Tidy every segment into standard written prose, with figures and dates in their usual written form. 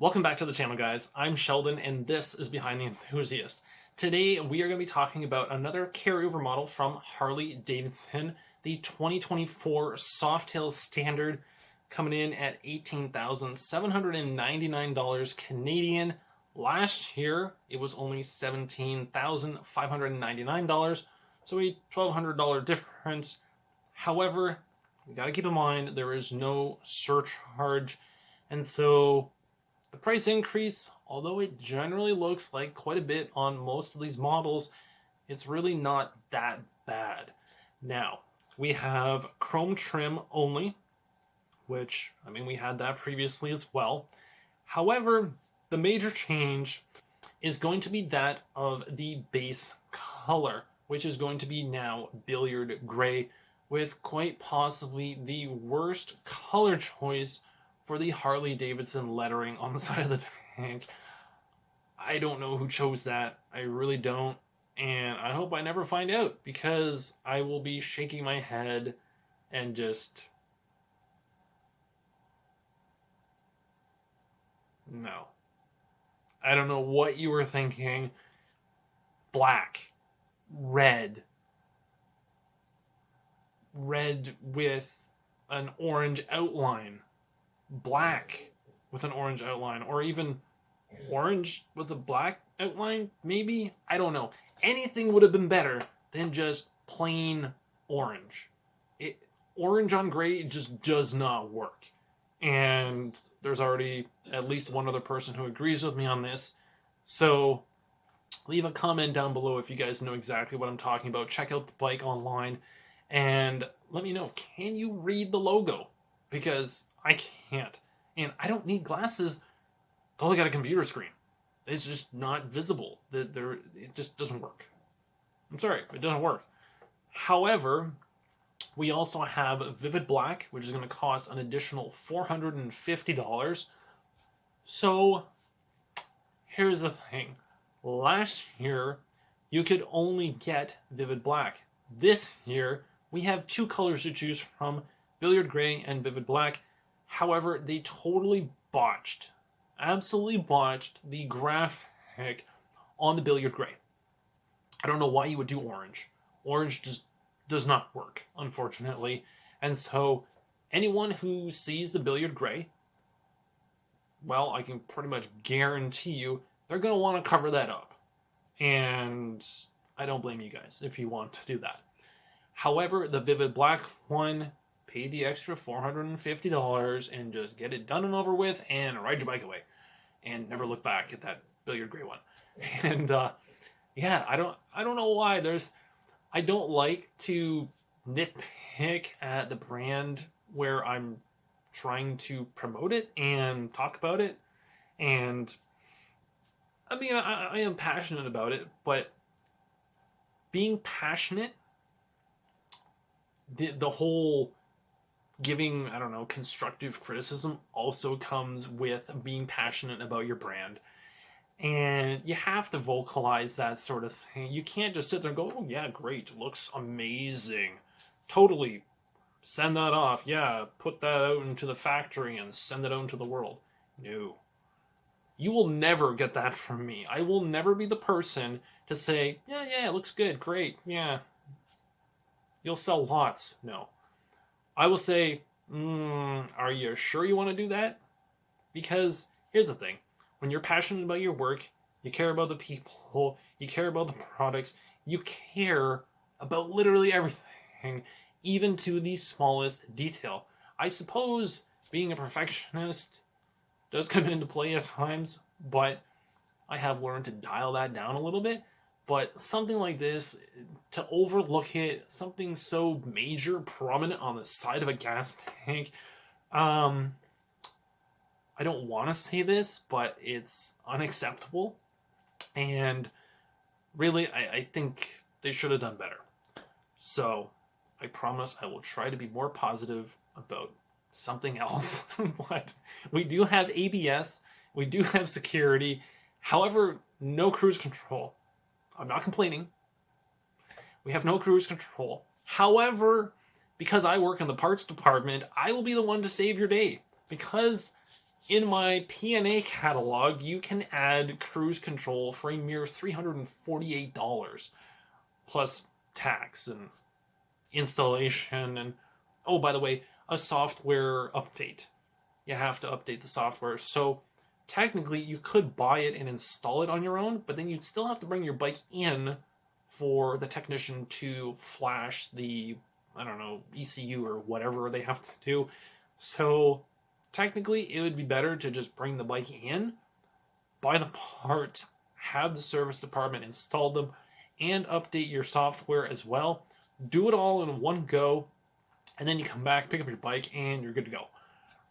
Welcome back to the channel, guys. I'm Sheldon, and this is Behind the Enthusiast. Today, we are going to be talking about another carryover model from Harley-Davidson, the 2024 Softail Standard, coming in at $18,799 Canadian. Last year, it was only $17,599, so a $1,200 difference. However, you got to keep in mind there is no surcharge, and so the price increase, although it generally looks like quite a bit on most of these models, it's really not that bad. Now, we have chrome trim only, which, we had that previously as well. However, the major change is going to be that of the base color, which is going to be now billiard gray, with quite possibly the worst color choice for the Harley-Davidson lettering on the side of the tank. I don't know who chose that. I really don't. And I hope I never find out, because I will be shaking my head and just... no. I don't know what you were thinking. Black. Red. Red with an orange outline. Black with an orange outline, or even orange with a black outline, maybe? I don't know. Anything would have been better than just plain orange. Orange on gray, it just does not work. And there's already at least one other person who agrees with me on this. So leave a comment down below if you guys know exactly what I'm talking about. Check out the bike online and let me know, can you read the logo? Because I can't. And I don't need glasses to look at a computer screen. It's just not visible. It just doesn't work. I'm sorry, it doesn't work. However, we also have Vivid Black, which is going to cost an additional $450. So, here's the thing. Last year, you could only get Vivid Black. This year, we have two colors to choose from, Billiard Gray and Vivid Black. However, they totally botched, absolutely botched the graphic on the Billiard Gray. I don't know why you would do orange. Orange just does not work, unfortunately. And so anyone who sees the Billiard Gray, well, I can pretty much guarantee you they're going to want to cover that up. And I don't blame you guys if you want to do that. However, the Vivid Black one, pay the extra $450 and just get it done and over with and ride your bike away and never look back at that Billiard Gray one. And yeah, I don't know why. I don't like to nitpick at the brand where I'm trying to promote it and talk about it. And I am passionate about it, but being passionate, the whole giving, constructive criticism also comes with being passionate about your brand. And you have to vocalize that sort of thing. You can't just sit there and go, oh yeah, great, looks amazing. Totally send that off. Yeah, put that out into the factory and send it out into the world. No. You will never get that from me. I will never be the person to say, yeah, it looks good, great, yeah. You'll sell lots. No. I will say, are you sure you want to do that? Because here's the thing. When you're passionate about your work, you care about the people, you care about the products, you care about literally everything, even to the smallest detail. I suppose being a perfectionist does come into play at times, but I have learned to dial that down a little bit. But something like this, to overlook it, something so major, prominent on the side of a gas tank, I don't want to say this, but it's unacceptable. And really, I think they should have done better. So, I promise I will try to be more positive about something else. But we do have ABS, we do have security, however, no cruise control. I'm not complaining. We have no cruise control. However, because I work in the parts department, I will be the one to save your day. Because in my P&A catalog, you can add cruise control for a mere $348 plus tax and installation, and oh, by the way, a software update. You have to update the software. So technically you could buy it and install it on your own, but then you'd still have to bring your bike in for the technician to flash the, I don't know, ECU or whatever they have to do. So technically it would be better to just bring the bike in, buy the part, have the service department install them, and update your software as well. Do it all in one go, and then you come back, pick up your bike, and you're good to go.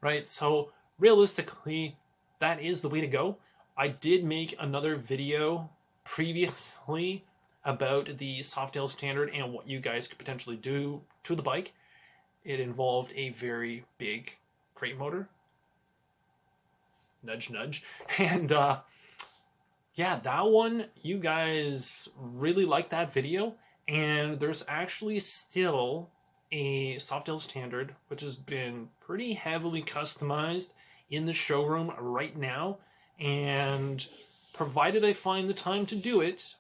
Right? So realistically, that is the way to go. I did make another video previously about the Softail Standard and what you guys could potentially do to the bike. It involved a very big crate motor. Nudge, nudge. And yeah, that one, you guys really liked that video. And there's actually still a Softail Standard, which has been pretty heavily customized in the showroom right now. And provided I find the time to do it,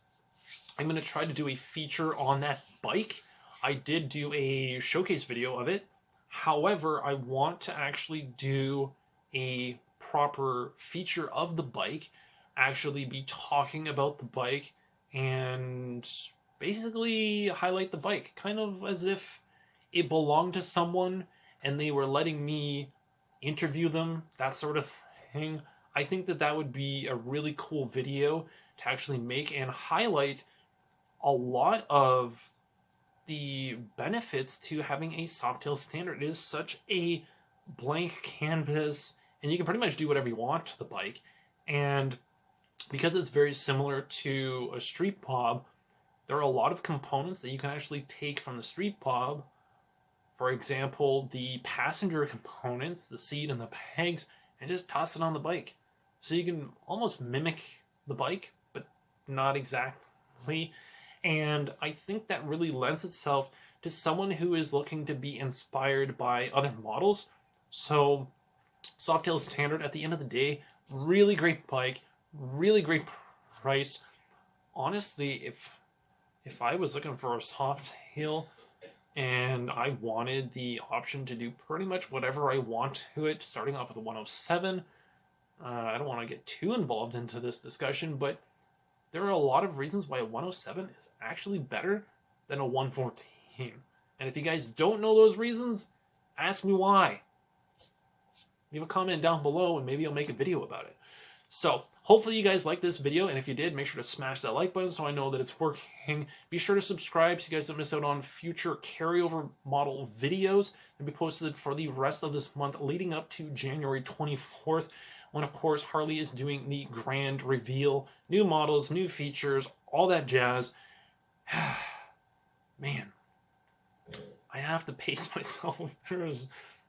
I'm going to try to do a feature on that bike. I did do a showcase video of it. However, I want to actually do a proper feature of the bike, actually be talking about the bike and basically highlight the bike, kind of as if it belonged to someone and they were letting me interview them, that sort of thing. I think that that would be a really cool video to actually make and highlight a lot of the benefits to having a Softail Standard. It is such a blank canvas, and you can pretty much do whatever you want to the bike. And because it's very similar to a street bob, there are a lot of components that you can actually take from the street bob. For example, the passenger components, the seat and the pegs, and just toss it on the bike. So you can almost mimic the bike, but not exactly. And I think that really lends itself to someone who is looking to be inspired by other models. So Softail Standard, at the end of the day, really great bike, really great price. Honestly, if I was looking for a Softail and I wanted the option to do pretty much whatever I want to it, starting off with a 107, I don't want to get too involved into this discussion, but there are a lot of reasons why a 107 is actually better than a 114. And if you guys don't know those reasons, ask me why. Leave a comment down below and maybe I'll make a video about it. So hopefully you guys liked this video, and if you did, make sure to smash that like button so I know that it's working. Be sure to subscribe so you guys don't miss out on future carryover model videos that will be posted for the rest of this month leading up to January 24th. When, of course, Harley is doing the grand reveal, new models, new features, all that jazz. Man, I have to pace myself. There's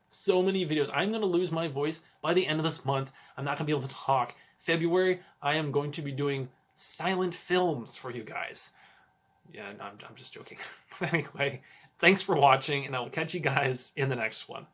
so many videos. I'm going to lose my voice by the end of this month. I'm not going to be able to talk. February, I am going to be doing silent films for you guys. Yeah, no, I'm just joking. But anyway, thanks for watching, and I will catch you guys in the next one.